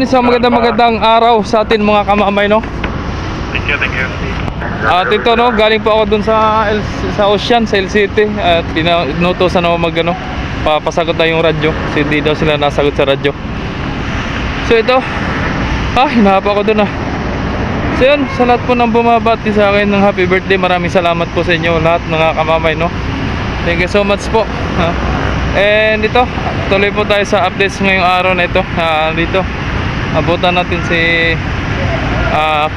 isang magandang araw sa atin mga kamamay, no? Thank you, thank you. At ito, no, galing po ako dun sa Ocean, sa LCT. At pinutusan ako papasagot na yung radyo. Kasi hindi daw sila nasagot sa radyo. So ito, hinahapa ako dun So yun, sa lahat po ng bumabati sa akin ng happy birthday, maraming salamat po sa inyo lahat mga kamamay, no? Thank you so much po. And ito, tuloy po tayo sa updates ngayong araw na ito. Dito, abutan natin si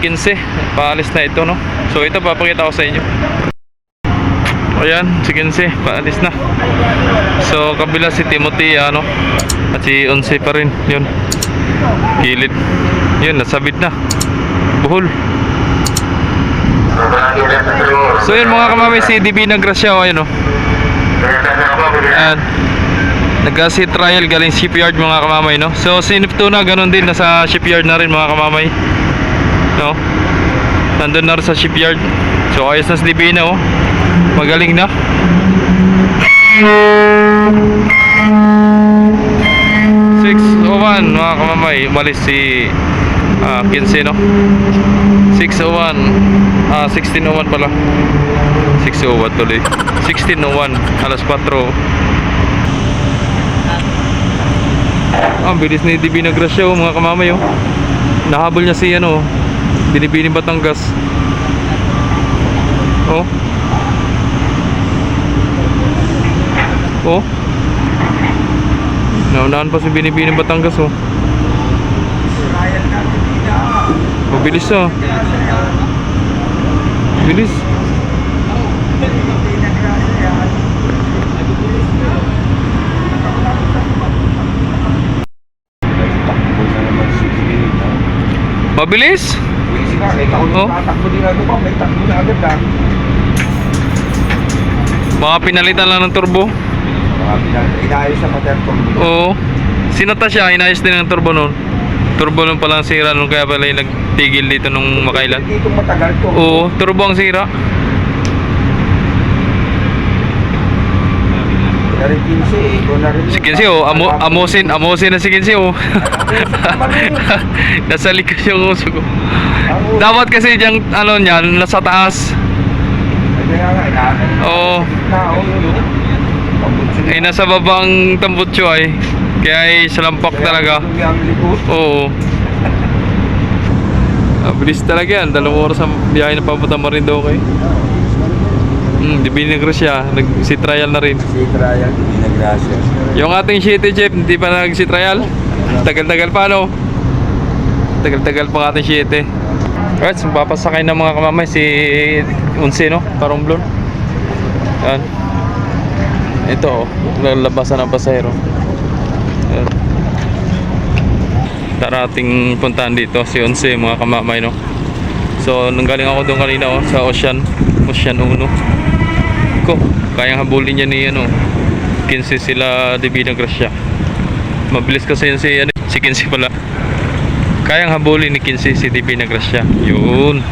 15. Paalis na ito, no? So ito, papakita ko sa inyo. Ayan, si 15, paalis na. So kabila si Timothy, at si 11 pa rin. Yun, gilid. Yun, nasabit na. Buhol. So yun mga kamamay, si DB Nagrasya, ayun, and nag-sea trial galing shipyard mga kamamay, no? So si Neptuna ganun din, nasa shipyard na rin mga kamamay, no? Nandun na rin sa shipyard. So ayos na si DB na, magaling na. Mga kamamay, umalis si 15, no? 6:01, 16:01 pala. 6:01 tuloy. 16:01, alas 4. Ang bilis ni DB Nagrasya, mga kamamay, nahabol niya si Binibining Batangas. Naunahan pa si Binibining Batangas, mabilis, bilis. Mabilis? Baka pinalitan lang ng turbo. Inayos sa paterpo. Oo. Sinata siya, inayos din ng turbo noon. Turbo nun palang sira nun, kaya pala yung nagtigil dito nung makailan. Dito matagal to. Oo, turbo ang sira. Si 15, amosin na si 15, nasa likas yung uso ko. Dapat kasi diyang niyan, nasa taas. Oo. Nasa babang tambutso kaya ay salampak talaga. Oo. Bilis talaga yan, 2 oras ang biyahe na papunta Marinduque. DB Nagrasya, si trial na rin. Si trial, DB Nagrasya. Yung ating City Jeep, hindi pa nag-si trial. Tagal-tagal pa, no? Tagal-tagal pa ating City. Alright, papasakay ng mga kamamay si 11, no? Paromblon. Yan. Ito, lalabasan ng pasahero. Yan. Darating puntahan dito si 11 mga kamamay, no? So nanggaling ako doon kanina sa Ocean 1 kayang habulin niya ni 15 sila DB Nagrasya. Mabilis kasi yun si 15 pala. Kayang habulin ni 15 si DB Nagrasya. Yun.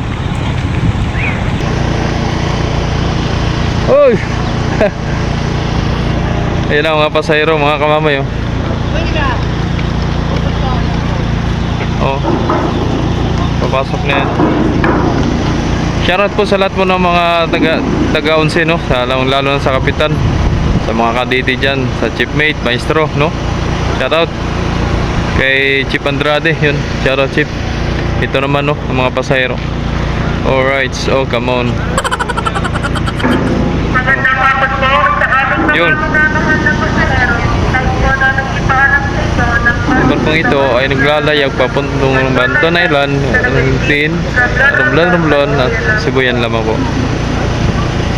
Oy. Ayan ang mga pasahero mga kamamay, papasok na yan. Shoutout po sa lahat po ng mga taga 11, no? Lalo na sa kapitan, sa mga kadete dyan, sa chiefmate, maestro, no? Shoutout kay Chief Andrade, yun. Shoutout Chief. Ito naman, no, ang mga pasahero. Alright, so come on. Magandang hapon po sa aming Yun. Naman pong ito ay naglalayag papuntong Banton Island, Romblon at Sibuyan lamang po.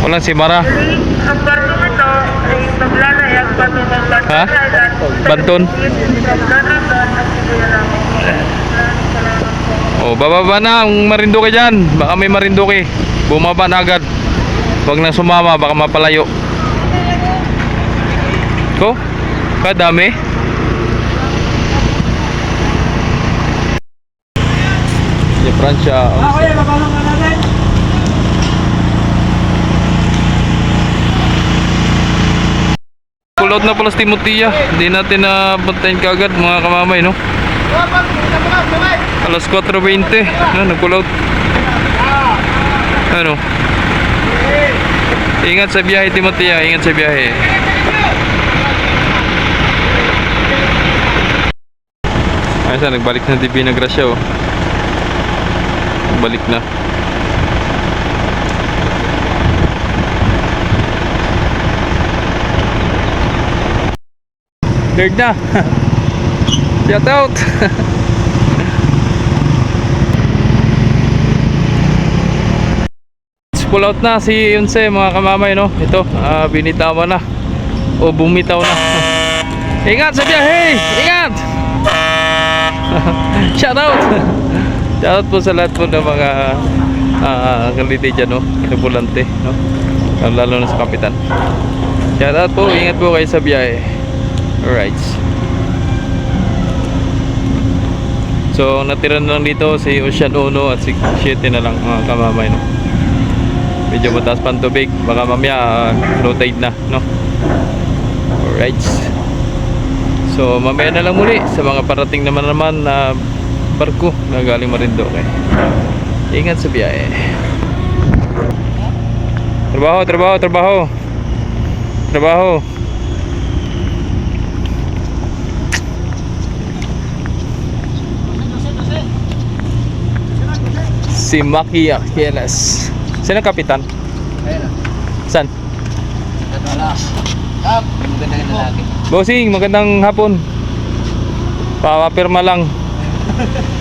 Walang si Mara. Ang barkong ito ay naglalayag patungong Banton Island. Banton. Bababa na ang Marinduque dyan. Baka may Marinduque. Bumaba na agad. Huwag nang sumama, baka mapalayo. Kadami. Francia. Pull out na pala si Timothy. Hindi natin na puntahin kagad mga kamamay, no? Alas 4:20. Nag-pull out. Ano? Ingat sa biyahe, Timotea. Ingat sa biyahe. Ayun, nagbalik na Divina Gracia, oh. Balik na. Cleared na. Shout out. Pull out na si Yunse, mga kamamay, no. Ito, binitawan na o bumitaw na. Ingat sa biyahe. Ingat. Shout out. Shout out po sa lahat po ng mga kalite dyan, no. Tripulante, no. Lalo na sa kapitan. Shout out po. Ingat po kayo sa biyahe. Alright. So natira na lang dito si Ocean 1 at si 7 na lang, mga kamamay, no. Medyo mataas pa ang tubig, baka mamaya low tide na, no. Alright. So mamaya na lang muli sa mga parating naman na barko na galing Marinduque. Ingat sa biyahe. Trabaho. Si Maki Aquelas. Sino ang kapitan? Saan? Magandang lalaki. Bossing, magandang hapon. Papapirma lang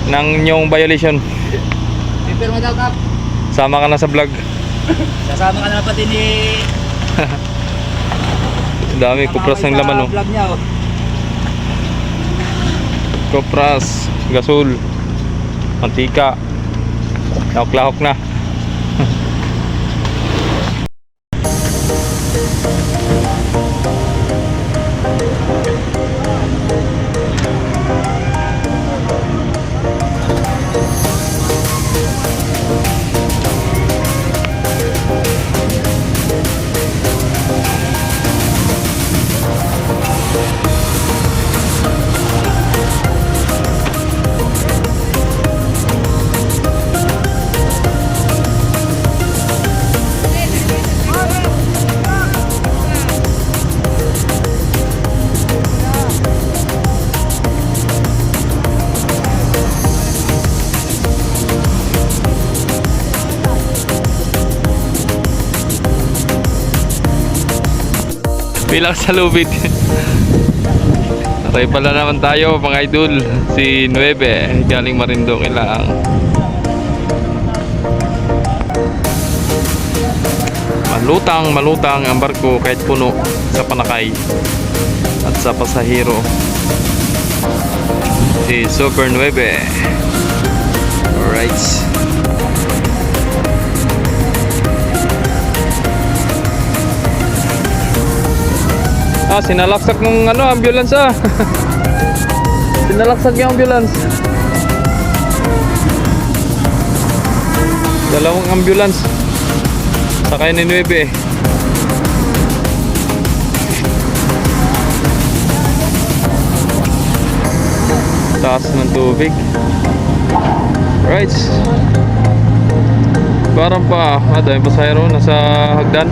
ng inyong violation. Pipirma daw, Kap. Sama ka na sa vlog. Sasama ka na pati ni... Dami, kupras ng laman, oh. Vlog niya, oh. Kupras, gasol, mantika. Lahok-lahok na. Bilang sa lubid. Okay pala naman tayo, mga idol. Si 9 galing Marinduque lang. Malutang ang barko kahit puno sa panakay at sa pasahero. Si Super 9. Alright. Sinalaksak ng ambulance, Sinalaksak yung ambulance. Dalawang ambulance. Sakay ni 9. Taas ng tubig. Right. Parang pa, dahil pasahero nasa hagdan.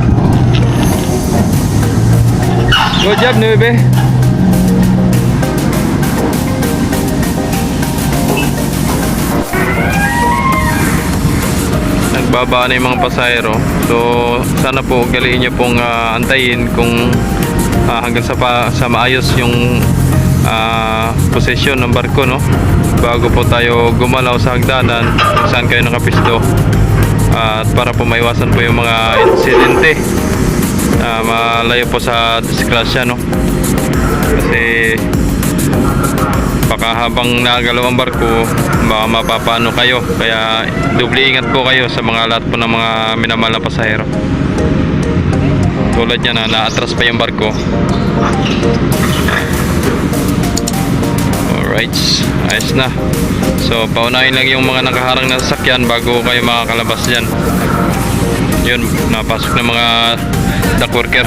Good job, 9. Nagbaba na yung mga pasahero. So sana po galiin nyo pong antayin kung hanggang sa maayos yung posisyon ng barko, no, bago po tayo gumalaw sa hagdanan kung saan kayo nakapisto, at para po maiwasan po yung mga insidente malayo po sa disgrasya, no. Kasi baka habang nagalaw ang barko baka mapapano kayo, kaya doble ingat po kayo sa mga lahat po ng mga minamahal na pasahero. Tulad niya na naatras pa yung barko. Alright, ayos na. So paunahin lang yung mga nakaharang na sasakyan bago kayo makakalabas dyan. Yun, napasok ng mga dock worker.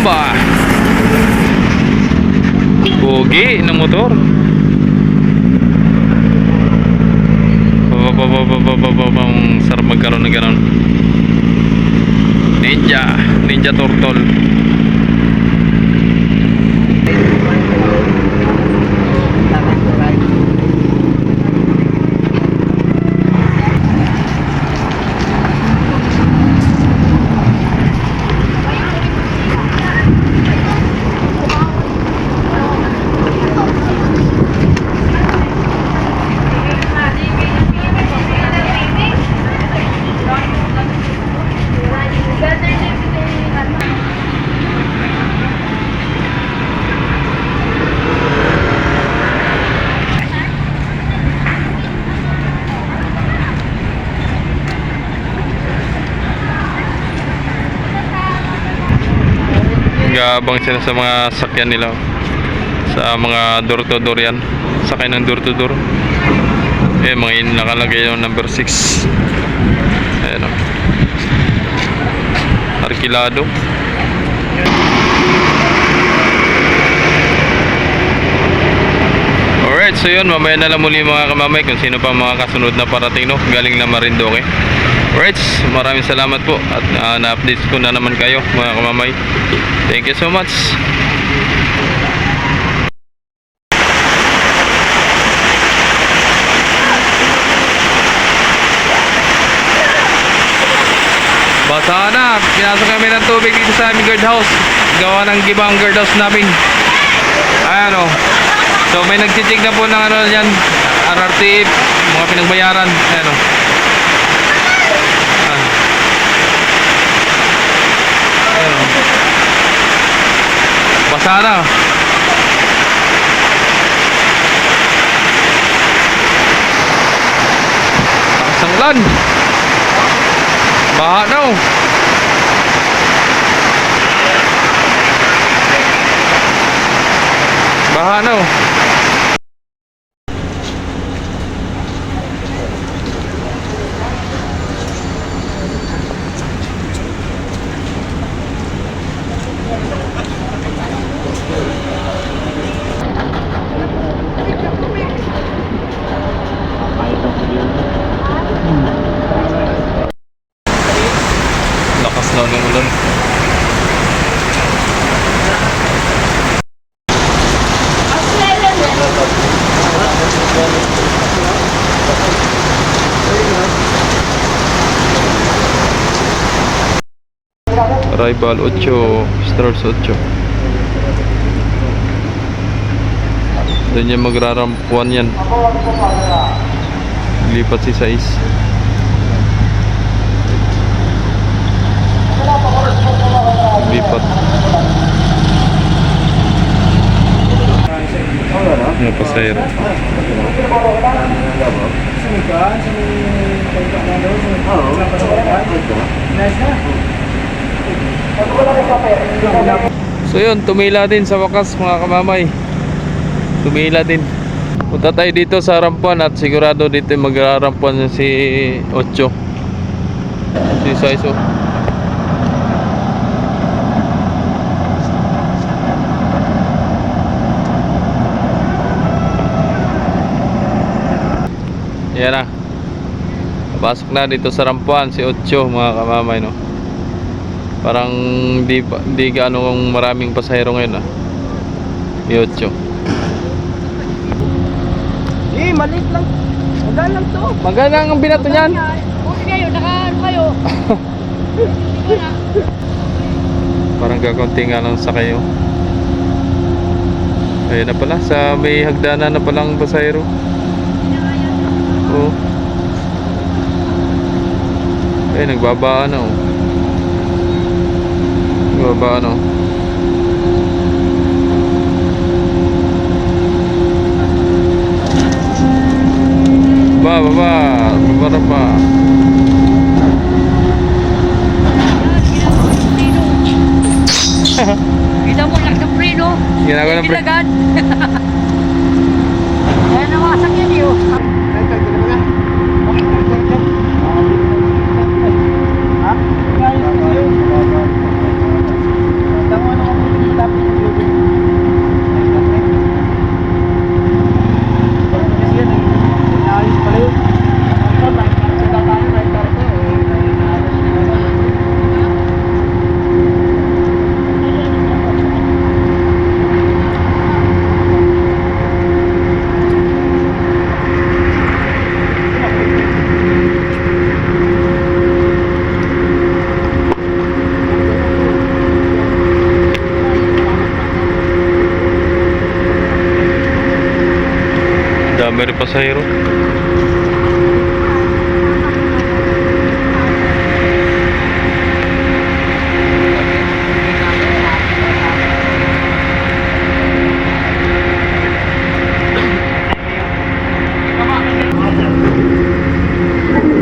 Bomba! Pogi ng motor. Sarap magkaroon ng ganon. Ninja Turtle. Nag-aabang sila sa mga sakyan nila, sa mga door to door yan, sakay ng door to door. Mga nakalagay yung number 6. Ayan o, Arkilado. Alright, so yun, mamaya na lang muli mga kamamay kung sino pa mga kasunod na parating, no, galing na Marinduque. Alright, maraming salamat po at na-update ko na naman kayo mga kamamay. Thank you so much. Basa na, pinasok kami ng tubig dito sa aming guardhouse. Gawa ng gibang guardhouse namin. Ayan o. So may nagtitig na po ng ano yan, RRT, mga pinagbayaran. Ayan o. Basa na. Lakas ng ulan. Baha na oh. Baha na oh. Lakas na ng ulan. Arrival 8, Stars 8. Doon niya magrarampuan yan. Lipat si 6. Lipat. Yung pasahero. So yun, tumila din sa wakas mga kamamay. Tumila din. Punta tayo dito sa rampuan at sigurado dito magrarampuan si 8. Si 6. Yan na. Pasok na dito sa rampuan si 8 mga kamamay, no. Parang di gaano maraming pasahero ngayon, ah. Si 8. Maliit lang. Magaan lang to. Maganda ang binato niyan. Buti kayo, naka-ano kayo. Parang kakaunti nga lang sa kayo. Ayun na pala, sa may hagdanan na palang pasahero. Oo. Eh, nagbabaan na oh. Nagbabaan oh. Baba pa. Kita mo lang ng preno. Ginagawa ng pre. Gilagad. Kaya nawasak yan yun. Ha? Dami rin pasahero.